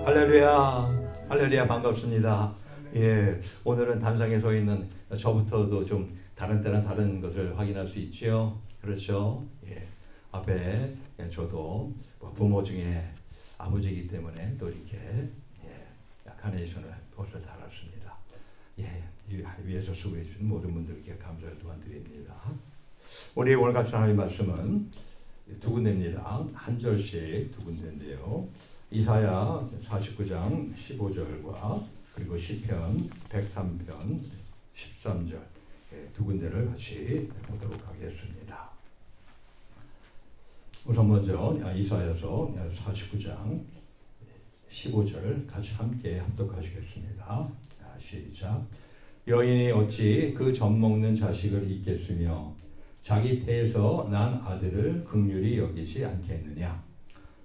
할렐루야, 할렐루야, 반갑습니다. 예, 오늘은 단상에 서 있는 저부터도 좀 다른 때랑 다른 것을 확인할 수 있죠. 그렇죠. 예, 앞에 저도 부모 중에 아버지이기 때문에 또 이렇게 카네이션을 옷을 달았습니다. 예, 위에서 수고해 주신 모든 분들께 감사를 또한 드립니다. 우리 오늘 같이 하나님 말씀은 두 군데입니다. 한 절씩 두 군데인데요. 이사야 49장 15절과 그리고 시편 103편 13절 두 군데를 같이 보도록 하겠습니다. 우선 먼저 이사야서 49장 15절 같이 함께 합독하시겠습니다. 시작. 여인이 어찌 그 젖먹는 자식을 잊겠으며 자기 태에서 난 아들을 긍휼히 여기지 않겠느냐.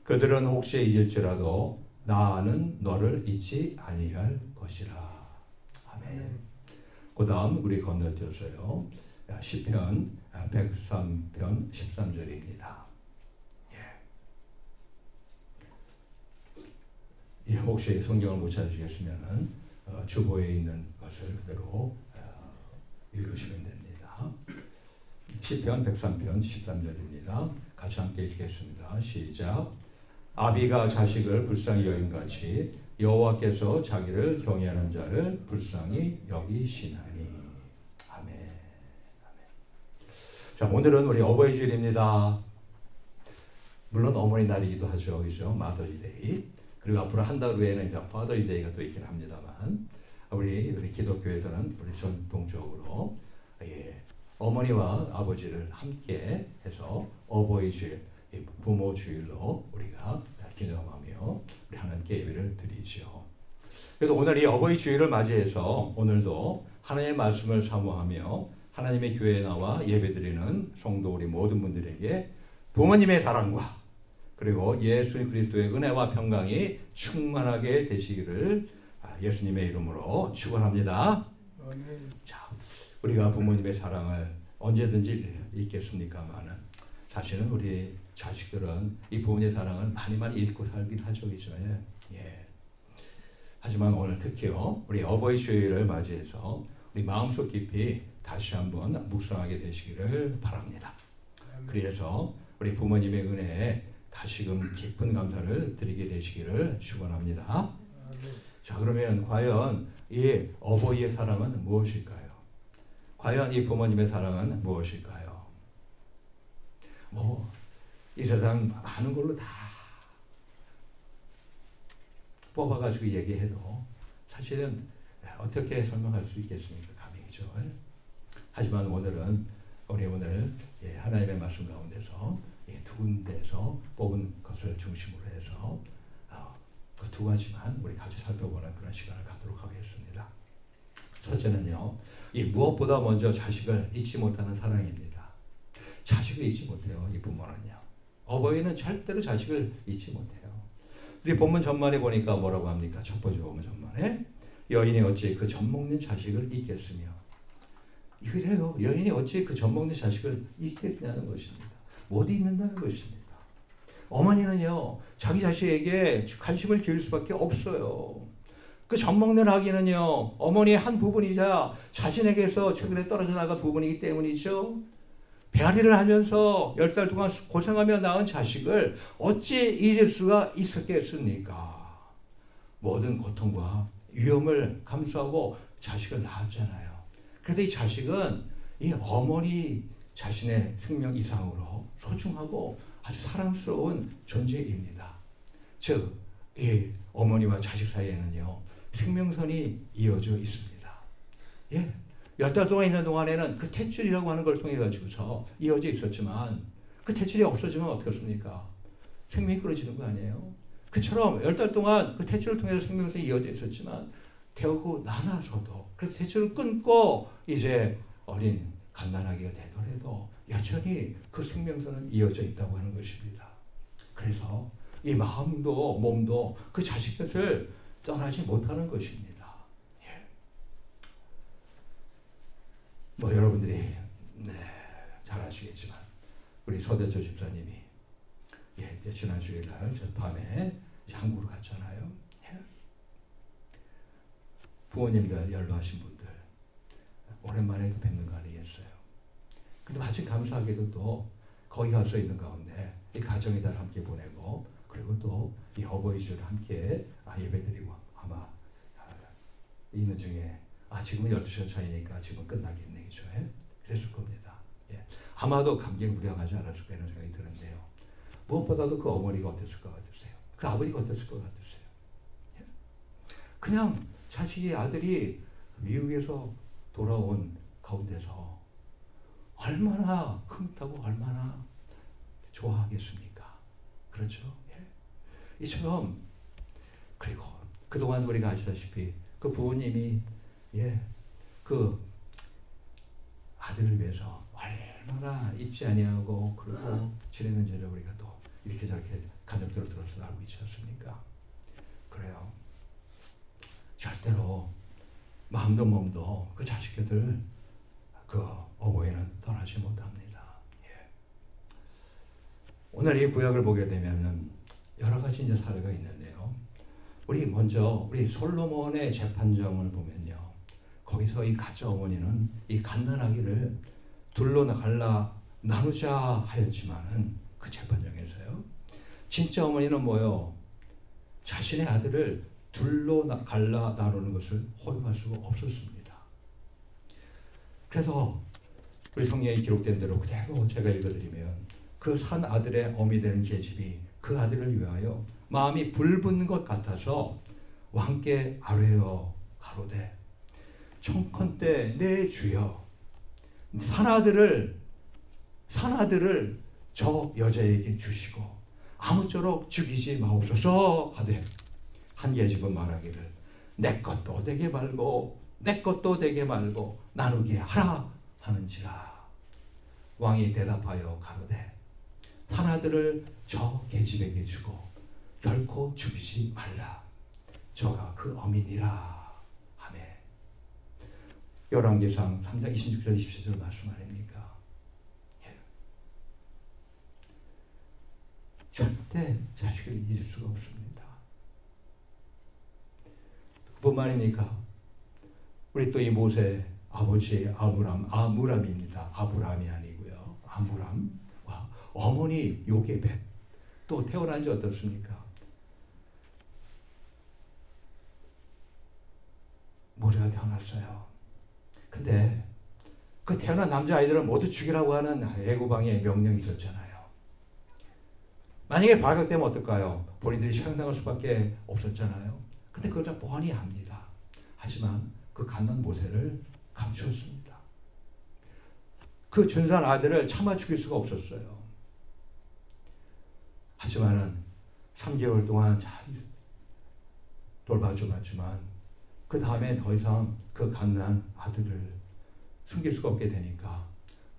그들은 혹시 잊을지라도 나는 너를 잊지 아니할 것이라. 아멘. 그 다음 우리 건너뛰었어요. 시편 103편 13절입니다. 예, 혹시 성경을 못 찾으시겠으면 주보에 있는 것을 그대로 읽으시면 됩니다. 시편 103편 13절입니다. 같이 함께 읽겠습니다. 시작. 아비가 자식을 불쌍히 여긴같이 여호와께서 자기를 경외하는 자를 불쌍히 여기시나니. 아멘. 아멘. 자, 오늘은 우리 어버이 주일입니다. 물론 어머니 날이기도 하죠, 그죠? 마더스데이. 그리고 앞으로 한 달 후에는 이제 파더스데이가 또 있긴 합니다만, 우리 기독교에서는 우리 전통적으로 어머니와 아버지를 함께 해서 어버이 주일, 부모 주일로 우리가 기념하며 우리 하나님께 예배를 드리죠. 그래서 오늘 이 어버이 주일을 맞이해서 오늘도 하나님의 말씀을 사모하며 하나님의 교회에 나와 예배드리는 성도 우리 모든 분들에게 부모님의 사랑과 그리고 예수 그리스도의 은혜와 평강이 충만하게 되시기를 예수님의 이름으로 축원합니다. 자, 우리가 부모님의 사랑을 언제든지 잊겠습니까마는 사실은 우리 자식들은 이 부모님의 사랑을 많이 읽고 살긴 하죠, 그죠? 예. 하지만 오늘 특히요, 우리 어버이 주일을 맞이해서 우리 마음속 깊이 다시 한번 묵상하게 되시기를 바랍니다. 그래서 우리 부모님의 은혜에 다시금 깊은 감사를 드리게 되시기를 축원합니다. 자, 그러면 과연 이 어버이의 사랑은 무엇일까요? 과연 이 부모님의 사랑은 무엇일까요? 이 세상 많은 걸로 다 뽑아가지고 얘기해도 사실은 어떻게 설명할 수 있겠습니까? 감이죠. 하지만 오늘은 우리 오늘 하나님의 말씀 가운데서 두 군데에서 뽑은 것을 중심으로 해서 그 두 가지만 우리 같이 살펴보는 그런 시간을 갖도록 하겠습니다. 첫째는요, 이 무엇보다 먼저 자식을 잊지 못하는 사랑입니다. 자식을 잊지 못해요, 이 부모는요. 어버이는 절대로 자식을 잊지 못해요. 우리 본문 전말에 보니까 뭐라고 합니까? 첫 번째 본문 전말에 여인이 어찌 그 젖먹는 자식을 잊겠으며, 이래요. 여인이 어찌 그 젖먹는 자식을 잊겠냐는 것입니다. 못 잊는다는 것입니다. 어머니는요, 자기 자식에게 관심을 기울일 수밖에 없어요. 그 젖먹는 아기는요, 어머니의 한 부분이자 자신에게서 최근에 떨어져 나간 부분이기 때문이죠. 배앓이를 하면서 10달 동안 고생하며 낳은 자식을 어찌 잊을 수가 있었겠습니까? 모든 고통과 위험을 감수하고 자식을 낳았잖아요. 그래서 이 자식은 이 어머니 자신의 생명 이상으로 소중하고 아주 사랑스러운 존재입니다. 즉, 이 어머니와 자식 사이에는요, 생명선이 이어져 있습니다. 예. 10달 동안 있는 동안에는 그 탯줄이라고 하는 걸 통해 가지고서 이어져 있었지만 그 탯줄이 없어지면 어떻겠습니까? 생명이 끊어지는 거 아니에요? 그처럼 10달 동안 그 탯줄을 통해서 생명선이 이어져 있었지만 되고 나눠서도 그래서 탯줄을 끊고 이제 어린 갓난아기가 되더라도 여전히 그 생명선은 이어져 있다고 하는 것입니다. 그래서 이 마음도 몸도 그 자식 곁을 떠나지 못하는 것입니다. 여러분들이 잘 아시겠지만 우리 서대철 집사님이 지난 주일날 저 밤에 한국으로 갔잖아요. 부모님들 연로하신 분들 오랜만에 뵙는 거 아니겠어요? 근데 마침 감사하게도 또 거기 가서 있는 가운데 이 가정이들 함께 보내고 그리고 또 이 어버이주를 함께 예배드리고 아마 있는 중에 지금은 12시간 차이니까 지금 끝나겠네 그죠? 그랬을 겁니다. 예. 아마도 감격무량하지 않았을 거라는 생각이 드는데요. 무엇보다도 그 어머니가 어땠을 것 같으세요? 그 아버지가 어땠을 것 같으세요? 예. 그냥 자식의 아들이 미국에서 돌아온 가운데서 얼마나 흐뭇하고 얼마나 좋아하겠습니까? 그렇죠? 예. 이처럼 그리고 그동안 우리가 아시다시피 그 부모님이 그 아들을 위해서 얼마나 잊지 아니하고 그리고 지내는지를 우리가 또 이렇게 저렇게 간접적으로 들어서 알고 있지 않습니까? 그래요. 절대로 마음도 몸도 그 자식들 그 어버이는 떠나지 못합니다. 예. 오늘 이 구약을 보게 되면은 여러 가지 이제 사례가 있는데요. 우리 먼저 우리 솔로몬의 재판정을 보면요. 거기서 이 가짜 어머니는 이 갓난아기를 둘로 갈라 나누자 하였지만은 그 재판정에서요. 진짜 어머니는 뭐요? 자신의 아들을 둘로 갈라 나누는 것을 허용할 수가 없었습니다. 그래서 우리 성경에 기록된 대로 그대로 제가 읽어드리면 그 산 아들의 어미 되는 계집이 그 아들을 위하여 마음이 불붙는 것 같아서 왕께 아뢰어 가로되 청컨대 내 주여 산 아들을 저 여자에게 주시고 아무쪼록 죽이지 마옵소서 하되 한 계집은 말하기를 내 것도 되게 말고 내 것도 되게 말고 나누게 하라 하는지라. 왕이 대답하여 가로되 한 아들을 저 계집에게 주고 결코 죽이지 말라. 저가 그 어민이라 하매. 열왕기상 3장 26절 27절 말씀 아닙니까? 예. 절대 자식을 잊을 수가 없습니다. 그뿐만입니까? 우리 또 이 모세 아버지 아므람입니다. 아브람이 아니고요. 아므람과 어머니 요게벳 또 태어난 지 어떻습니까? 모세가 태어났어요. 근데 그 태어난 남자아이들을 모두 죽이라고 하는 애고방의 명령이 있었잖아요. 만약에 발각되면 어떨까요? 본인들이 처형당할 수밖에 없었잖아요. 근데 그걸 다 뻔히 압니다. 하지만 그 갓난 모세를 감추었습니다. 그 준산 아들을 차마 죽일 수가 없었어요. 하지만은 3개월 동안 잘 돌봐주었지만 그 다음에 더 이상 그 갓난 아들을 숨길 수가 없게 되니까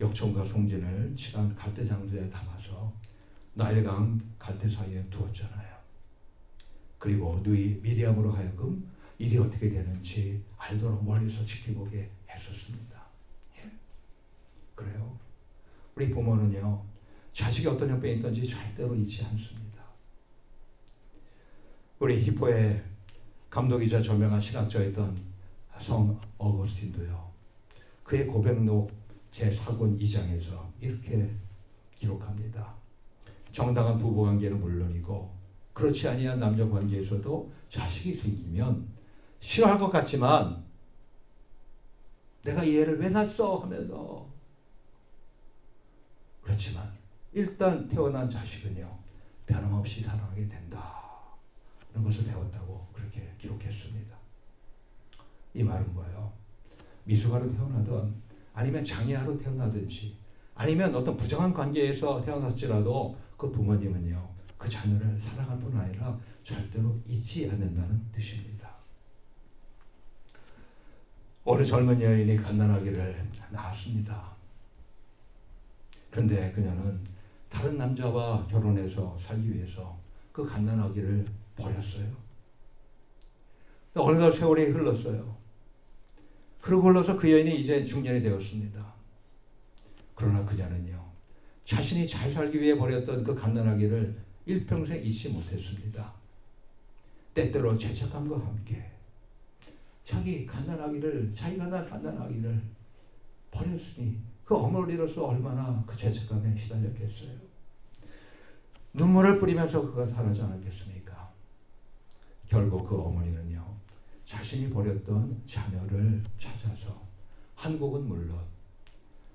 역청과 송진을 칠한 갈대 장소에 담아서 나일강 갈대 사이에 두었잖아요. 그리고 누이 미리암으로 하여금 일이 어떻게 되는지 알도록 멀리서 지켜보게 했었습니다. 예. 그래요. 우리 부모는요, 자식이 어떤 형편이 있든지 절대로 잊지 않습니다. 우리 히포의 감독이자 저명한 신학자였던 성 어거스틴도요, 그의 고백록 제4권 2장에서 이렇게 기록합니다. 정당한 부부관계는 물론이고 그렇지 아니한 남녀 관계에서도 자식이 생기면 싫어할 것 같지만 내가 이 애를 왜 낳았어 하면서 그렇지만 일단 태어난 자식은요 변함없이 사랑하게 된다 이런 것을 배웠다고 그렇게 기록했습니다. 이 말은 뭐예요? 미숙아로 태어나든 아니면 장애아로 태어나든지 아니면 어떤 부정한 관계에서 태어났을지라도 그 부모님은요 그 자녀를 사랑할 뿐 아니라 절대로 잊지 않는다는 뜻입니다. 어느 젊은 여인이 갓난아기를 낳았습니다. 그런데 그녀는 다른 남자와 결혼해서 살기 위해서 그 갓난아기를 버렸어요. 어느덧 세월이 흘렀어요. 그러고 흘러서 그 여인이 이제 중년이 되었습니다. 그러나 그녀는요 자신이 잘 살기 위해 버렸던 그 갓난아기를 일평생 잊지 못했습니다. 때때로 죄책감과 함께 자기가 난 갓난아기를 버렸으니 그 어머니로서 얼마나 그 죄책감에 시달렸겠어요. 눈물을 뿌리면서 그가 살아지 않았겠습니까? 결국 그 어머니는요, 자신이 버렸던 자녀를 찾아서 한국은 물론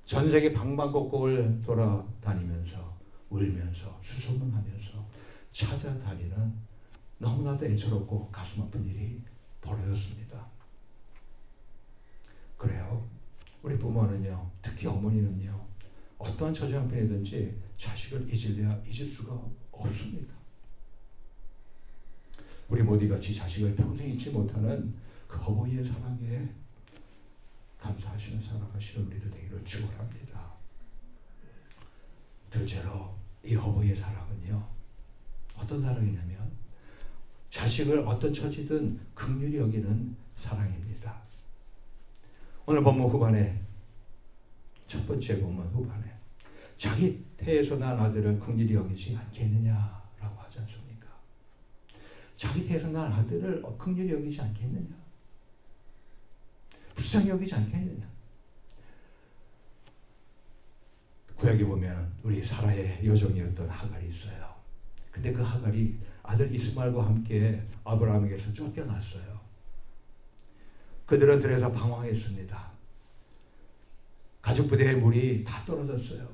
전 세계 방방곡곡을 돌아다니면서 울면서 수소문하면서 찾아다니는 너무나도 애처롭고 가슴 아픈 일이 벌어졌습니다. 그래요. 우리 부모는요, 특히 어머니는요, 어떠한 처지 형편이든지 자식을 잊을 수가 없습니다. 우리 모두 같이 자식을 평생 잊지 못하는 그 어머니의 사랑에 감사하시는 살아가시는 우리들 되기를 축원합니다. 둘째로 이 어머니의 사랑은요, 어떤 사랑이냐면 자식을 어떤 처지든 긍휼히 여기는 사랑입니다. 오늘 본문 후반에 첫 번째 본문 후반에 자기 태에서 난 아들을 긍휼히 여기지 않겠느냐라고 하지 않습니까? 자기 태에서 난 아들을 긍휼히 여기지 않겠느냐, 불쌍히 여기지 않겠느냐. 구약에 보면 우리 사라의 여종이었던 하갈이 있어요. 근데 그 하갈이 아들 이스마엘과 함께 아브라함에게서 쫓겨났어요. 그들은 들에서 방황했습니다. 가죽 부대에 물이 다 떨어졌어요.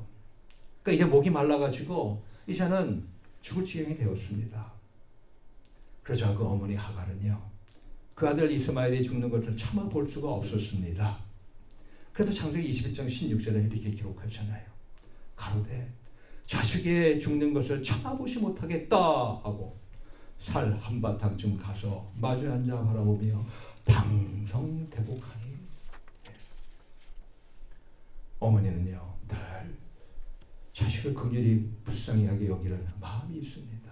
그러니까 이제 목이 말라가지고 이제는 죽을 지경이 되었습니다. 그러자 그 어머니 하갈은요, 그 아들 이스마엘이 죽는 것을 참아 볼 수가 없었습니다. 그래서 창세기 21장 16절에 이렇게 기록하잖아요. 가로되 자식의 죽는 것을 참아보지 못하겠다 하고 살 한바탕쯤 가서 마주 앉아 바라보며 방성대복하니. 어머니는요, 늘 자식을 긍휼히 불쌍히 하게 여기는 마음이 있습니다.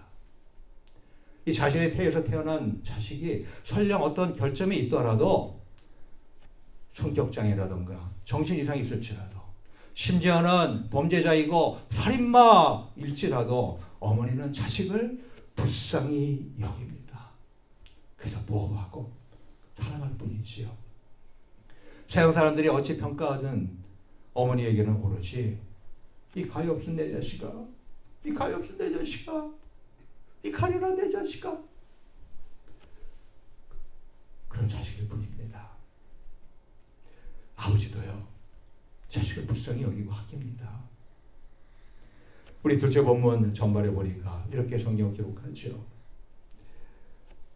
이 자신의 태에서 태어난 자식이 설령 어떤 결점이 있더라도, 성격장애라든가 정신 이상이 있을지라도, 심지어는 범죄자이고 살인마일지라도 어머니는 자식을 불쌍히 여깁니다. 그래서 보호하고 사랑할 뿐이지요. 세상 사람들이 어찌 평가하든 어머니에게는 오로지 이 가위 없은 내 자식아, 이 가위 없은 내 자식아, 이 가련한 내 자식아, 그런 자식일 뿐입니다. 아버지도요, 자식을 불쌍히 여기고 아낍니다. 우리 둘째 본문 전말에 보니까 이렇게 성경을 기록하죠.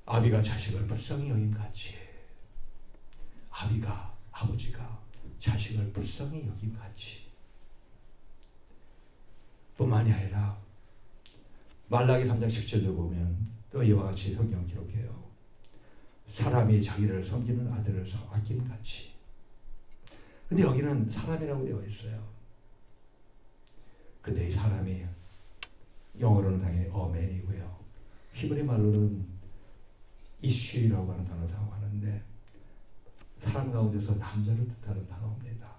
아비가 자식을 불쌍히 여김같이, 아버지가 자식을 불쌍히 여김같이. 뿐만이 아니라 말라기 3장 17절 보면 또 이와 같이 성경 기록해요. 사람이 자기를 섬기는 아들을 아낌같이. 근데 여기는 사람이라고 되어 있어요. 근데 이 사람이 영어로는 당연히 어맨이고요. 히브리 말로는 이슈라고 하는 단어를 사용하는데 사람 가운데서 남자를 뜻하는 단어입니다.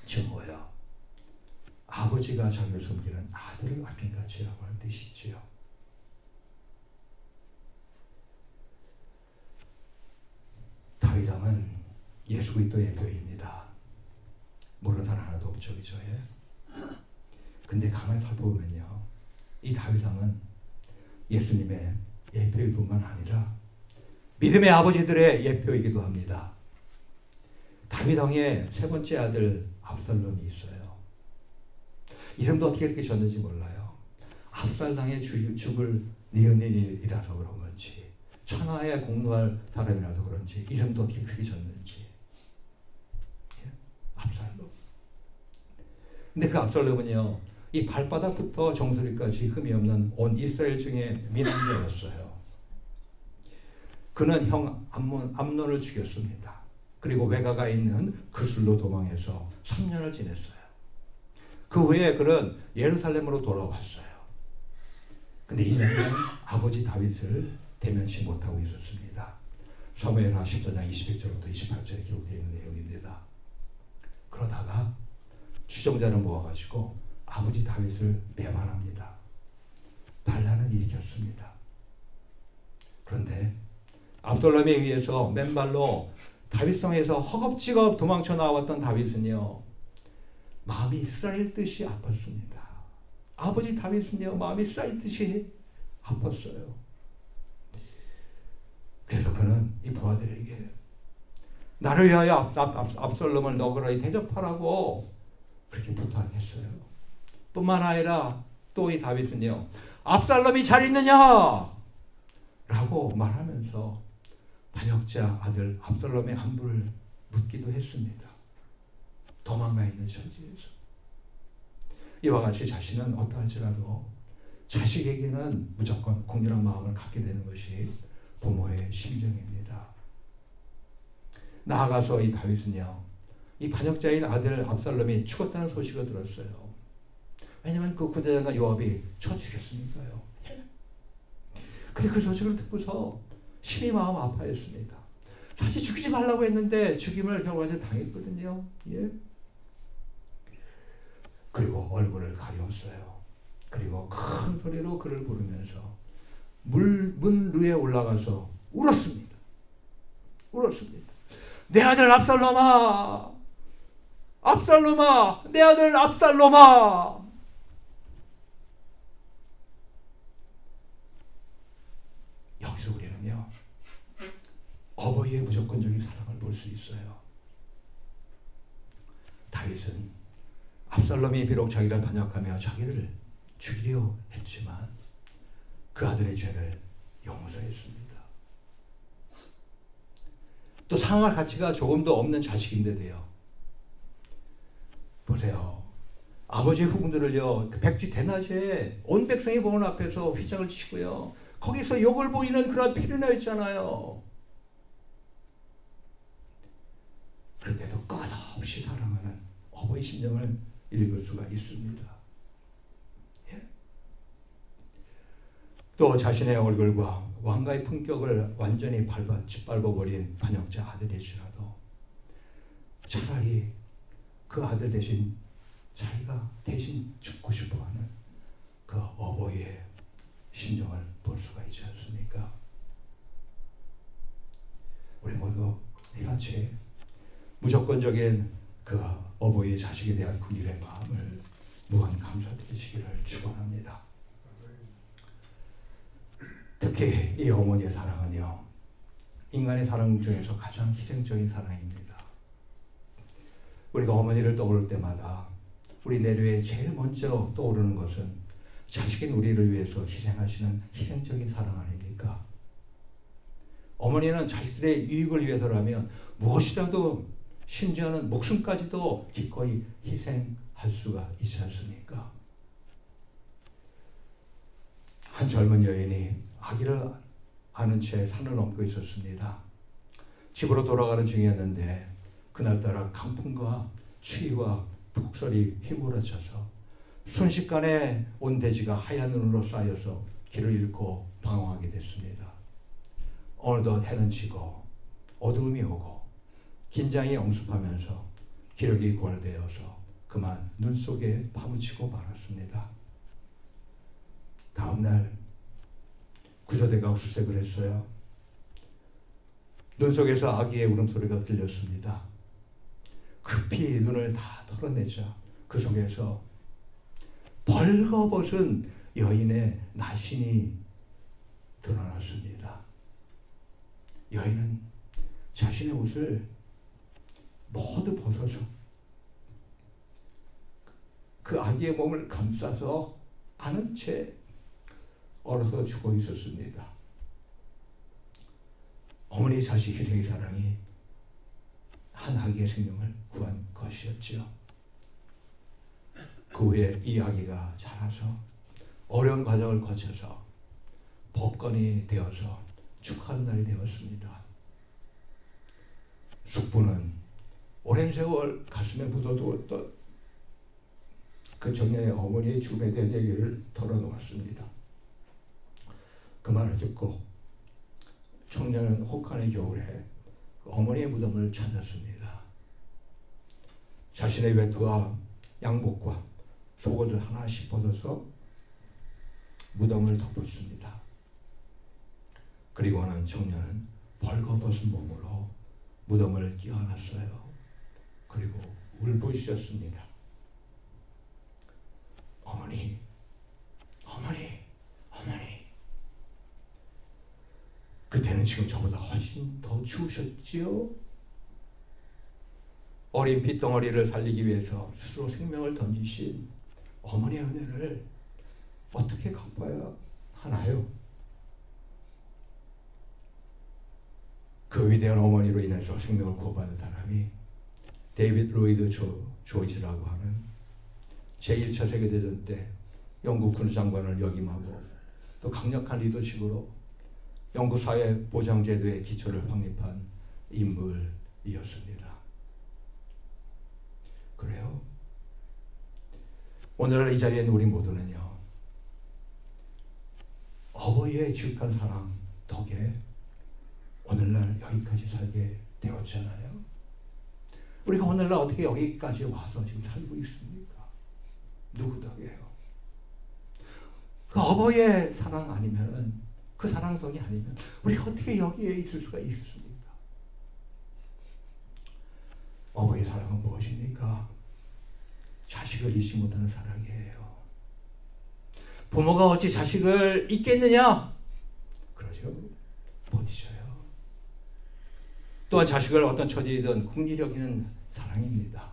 즉 뭐야? 아버지가 자기를 섬기는 아들을 아낌같이라고 하는 뜻이지요. 다윗 왕은 예수 그리스도의 예표입니다. 모르는 사람 하나도 없죠, 그죠? 근데 가만히 살펴보면요, 이 다윗 왕은 예수님의 예표일 뿐만 아니라 믿음의 아버지들의 예표이기도 합니다. 다윗 왕의 세 번째 아들 압살롬이 있어요. 이름도 어떻게 이렇게 졌는지 몰라요. 압살당에 죽을 니은인이라서 그런 건지, 천하에 공로할 사람이라서 그런지, 이름도 어떻게 그렇게 졌는지. 압살롬. 근데 그 압살롬은요, 이 발바닥부터 정수리까지 흠이 없는 온 이스라엘 중에 미남자였어요. 그는 형 암논을 죽였습니다. 그리고 외가가 있는 그술로 도망해서 3년을 지냈어요. 그 후에 그는 예루살렘으로 돌아왔어요. 근데 이제는 아버지 다윗을 대면치 못하고 있었습니다. 사무엘하 14장 21절부터 28절에 기록되어 있는 내용입니다. 그러다가 추종자를 모아가지고 아버지 다윗을 배반합니다. 반란을 일으켰습니다. 그런데 압살롬에 의해서 맨발로 다윗성에서 허겁지겁 도망쳐 나왔던 다윗은요, 마음이 쓰라릴 듯이 아팠습니다. 아버지 다윗은요, 마음이 쓰라릴 듯이 아팠어요. 그래서 그는 이 부하들에게 나를 위하여 압살롬을 너그러이 대접하라고 그렇게 부탁했어요. 뿐만 아니라 또 이 다윗은요, 압살롬이 잘 있느냐? 라고 말하면서 반역자 아들 압살롬의 안부를 묻기도 했습니다. 도망가 있는 처지에서. 이와 같이 자신은 어떠할지라도 자식에게는 무조건 공정한 마음을 갖게 되는 것이 부모의 심정입니다. 나아가서 이 다윗은요, 이 반역자인 아들 압살롬이 죽었다는 소식을 들었어요. 왜냐하면 그 군대장과 요압이 쳐 죽였으니까요. 근데 그 소식을 듣고서 심히 마음 아파했습니다. 자기 죽이지 말라고 했는데 죽임을 결과적으로 당했거든요. 예? 그리고 얼굴을 가렸어요. 그리고 큰 소리로 그를 부르면서 문 위에 올라가서 울었습니다. 울었습니다. 내 아들 압살롬아! 압살롬아! 내 아들 압살롬아! 여기서 우리는요, 어버이의 무조건적인 사랑을 볼 수 있어요. 다윗은 압살롬이 비록 자기를 반역하며 자기를 죽이려 했지만 그 아들의 죄를 용서했습니다. 또 상할 가치가 조금도 없는 자식인데도요, 보세요. 아버지의 후궁들을요, 그 백지 대낮에 온 백성이 보는 앞에서 휘장을 치고요, 거기서 욕을 보이는 그런 필요나였잖아요. 그런데도 끝없이 사랑하는 어버이 심정을 읽을 수가 있습니다. 예? 또 자신의 얼굴과 왕가의 품격을 완전히 짓밟아버린 반역자 아들일지라도 차라리 그 아들 대신 자기가 대신 죽고 싶어하는 그 어버이의 심정을 볼 수가 있지 않습니까? 우리 모두 이같이 무조건적인 그 어버이의 자식에 대한 군일의 마음을 무한 감사드리시기를 축원합니다. 특히 이 어머니의 사랑은요, 인간의 사랑 중에서 가장 희생적인 사랑입니다. 우리가 어머니를 떠오를 때마다 우리 내뇌에 제일 먼저 떠오르는 것은 자식인 우리를 위해서 희생하시는 희생적인 사랑 아닙니까? 어머니는 자식들의 유익을 위해서라면 무엇이라도, 심지어는 목숨까지도 기꺼이 희생할 수가 있지 않습니까? 한 젊은 여인이 아기를 안은 채 산을 넘고 있었습니다. 집으로 돌아가는 중이었는데 그날따라 강풍과 추위와 폭설이 휘몰아쳐서 순식간에 온 대지가 하얀 눈으로 쌓여서 길을 잃고 방황하게 됐습니다. 어느덧 해는 지고 어두움이 오고 긴장이 엄습하면서 기력이 고갈되어서 그만 눈 속에 파묻히고 말았습니다. 다음날 구조대가 수색을 했어요. 눈 속에서 아기의 울음소리가 들렸습니다. 급히 눈을 다 털어내자 그 속에서 벌거벗은 여인의 나신이 드러났습니다. 여인은 자신의 옷을 모두 벗어서 그 아기의 몸을 감싸서 안은 채 얼어서 죽어 있었습니다. 어머니 자식 희생의 사랑이 한 아기의 생명을 구한 것이었죠. 그 후에 이 아기가 자라서 어려운 과정을 거쳐서 법관이 되어서 축하하는 날이 되었습니다. 숙부는 오랜 세월 가슴에 묻어두었던 그 청년의 어머니의 죽음에 대한 얘기를 털어놓았습니다. 그 말을 듣고 청년은 혹한의 겨울에 어머니의 무덤을 찾았습니다. 자신의 외투와 양복과 속옷을 하나씩 벗어서 무덤을 덮었습니다. 그리고는 청년은 벌거벗은 몸으로 무덤을 끼워놨어요. 그리고 울부짖었습니다. 어머니, 어머니, 어머니. 그때는 지금 저보다 훨씬 더 추우셨지요? 어린 핏덩어리를 살리기 위해서 스스로 생명을 던지신 어머니의 은혜를 어떻게 갚아야 하나요? 그 위대한 어머니로 인해서 생명을 구원받은 사람이 데이비드 로이드 조이스라고 하는 제1차 세계대전 때 영국 군수장관을 역임하고 또 강력한 리더십으로 영국 사회 보장제도의 기초를 확립한 인물이었습니다. 그래요. 오늘날 이 자리에 있는 우리 모두는요, 어버이의 지극한 사랑 덕에 오늘날 여기까지 살게 되었잖아요. 우리가 오늘날 어떻게 여기까지 와서 지금 살고 있습니까? 누구 덕이에요? 그 어버이의 사랑 아니면은, 그 사랑 덕이 아니면 우리가 어떻게 여기에 있을 수가 있습니까? 어버이의 사랑은 무엇입니까? 자식을 잊지 못하는 사랑이에요. 부모가 어찌 자식을 잊겠느냐? 그러죠. 못 잊어요. 또한 자식을 어떤 처지이든 국리 여기는 사랑입니다.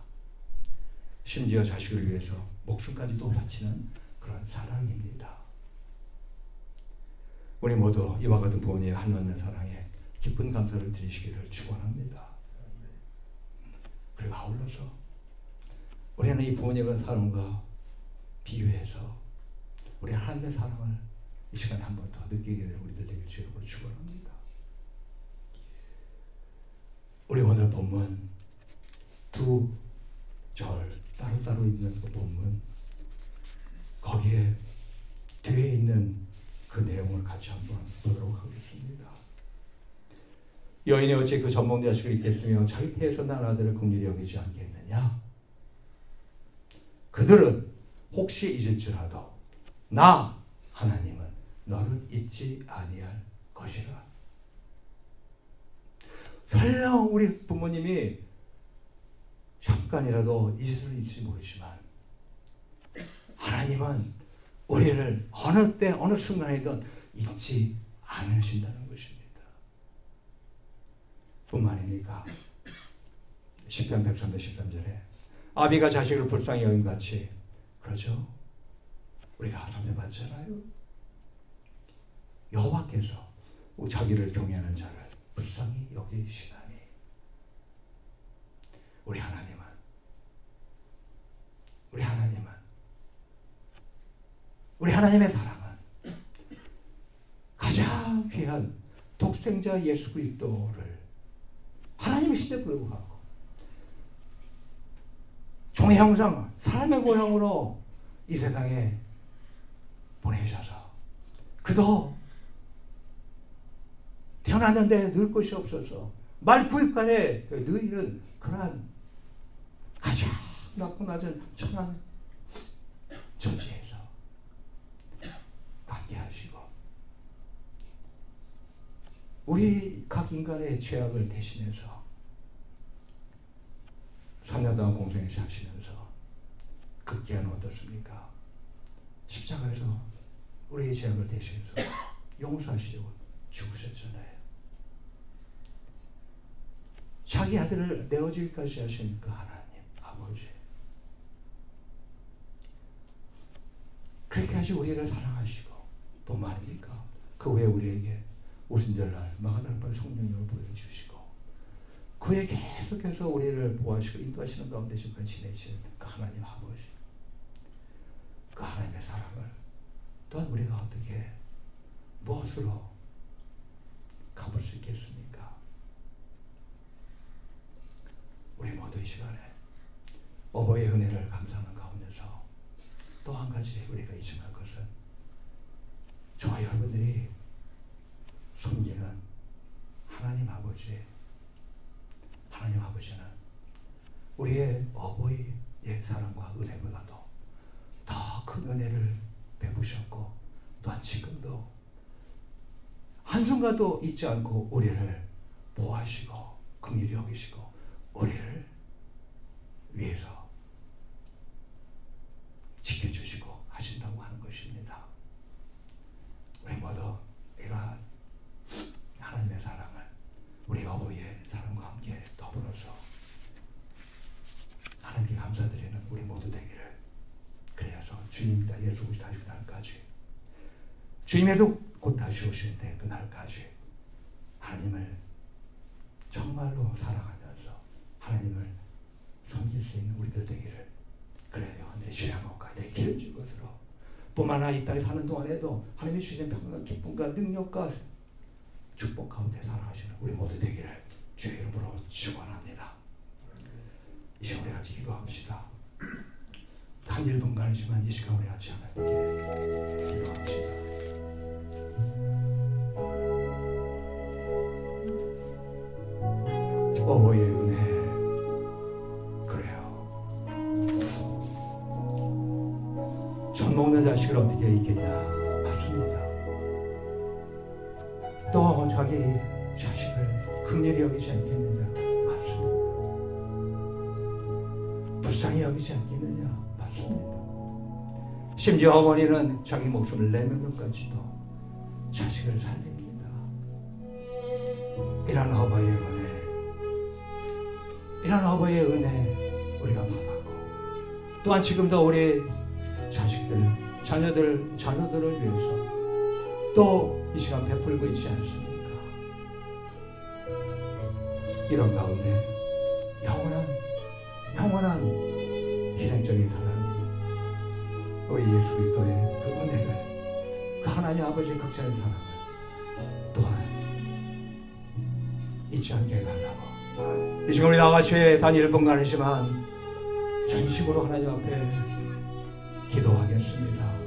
심지어 자식을 위해서 목숨까지도 바치는 그런 사랑입니다. 우리 모두 이와 같은 부모님의 한없는 사랑에 깊은 감사를 드리시기를 축원합니다. 그리고 아울러서 우리는 이 부모님의 사랑과 비유해서 우리 하나님의 사랑을 이 시간에 한 번 더 느끼게 되는 우리들 되길 주님으로 축원합니다. 우리 오늘 본문 두 절 따로따로 있는 그 본문, 거기에 뒤에 있는 그 내용을 같이 한번 보도록 하겠습니다. 여인이 어찌 그 젖먹는 자식을 잊겠으며 자기 태에서 난 아들을 긍휼히 여기지 않겠느냐? 그들은 혹시 잊을지라도 나 하나님은 너를 잊지 아니할 것이라. 설령 우리 부모님이 잠깐이라도 잊을지 모르지만 하나님은 우리를 어느 때 어느 순간이든 잊지 않으신다는 것입니다. 뿐만 아닙니까? 시편 103편 13절에 아비가 자식을 불쌍히 여김같이, 그러죠? 우리가 섬겨봤잖아요. 여호와께서 자기를 경외하는 자를 불쌍히 여기시나니 우리 하나님의 사랑은 가장 귀한 독생자 예수 그리스도를 하나님이신데 불구하고 종의 형상, 사람의 모양으로 이 세상에 보내셔서 그도 태어났는데 늘 것이 없어서 말 9일간에 누이는 그러한 가장 낮고 낮은 천한 처지에서 갖게 하시고 우리 각 인간의 죄악을 대신해서 3년 동안 공생에서 하시면서 극기한 어떻습니까? 십자가에서 우리의 죄악을 대신해서 용서하시려고 죽으셨잖아요. 자기 아들을 내어주기까지 하신 그 하나님 아버지, 그렇게 하시 우리를 사랑하시고 뿐만 아닙니까? 그 외에 우리에게 오순절날 마가다락방에 성령님을 보여주시고 그에 계속해서 우리를 보호하시고 인도하시는 가운데 지금까지 지내신 그 하나님 아버지, 그 하나님의 사랑을 또한 우리가 어떻게 무엇으로 갚을 수 있겠습니까? 우리 모두 이 시간에 어버이의 은혜를 감사하는 가운데서 또 한 가지 우리가 잊지 말 것은 저와 여러분들이 섬기는 하나님 아버지는 우리의 어버이의 사랑과 은혜보다도 더 큰 은혜를 베푸셨고 또한 지금도 한순간도 잊지 않고 우리를 보호하시고 긍휼히 여기시고 우리를 위해서 지켜주시고 하신다고 하는 것입니다. 우리 모두 이러한 하나님의 사랑을 우리 어버이의 사랑과 함께 더불어서 하나님께 감사드리는 우리 모두 되기를. 그래서 주님이다 예수 그리스도 다시 날까지, 주님에도 곧 다시 오시는데 그날까지 하나님을 정말로 사랑하면서 하나님을 섬길 수 있는 우리들 되기를. 그래야 하늘의 신앙과 가운데 기름진 것으로 뿐만 아니라 이 땅에 사는 동안에도 하나님의 주신 평강과 기쁨과 능력과 축복 가운데 살아가시는 우리 모두 되기를 주의 이름으로 축원합니다. 이 시간 우리 같이 기도합시다. 한 1분간이지만 이 시간 우리 같이 하나님께 기도합시다. 어버이의 은혜, 그래요. 젖 먹는 자식을 어떻게 이기냐. 맞습니다. 또 자기 자식을 긍휼히 여기지 않겠느냐. 맞습니다. 불쌍히 여기지 않겠느냐. 맞습니다. 심지어 어머니는 자기 목숨을 내는 것까지도 자식을 살립니다. 이런 어버이의 은혜, 이런 어버이의 은혜 우리가 받았고, 또한 지금도 우리 자식들, 자녀들을 위해서 또 이 시간 베풀고 있지 않습니까? 이런 가운데 영원한 희생적인 하나님, 우리 예수 그리스도의 그 은혜를, 그 하나님 아버지의 극찬의 사랑을 또한 잊지 않게 해달라고. 이 시간 우리 나같이 단 1분간이지만 전심으로 하나님 앞에 기도하겠습니다.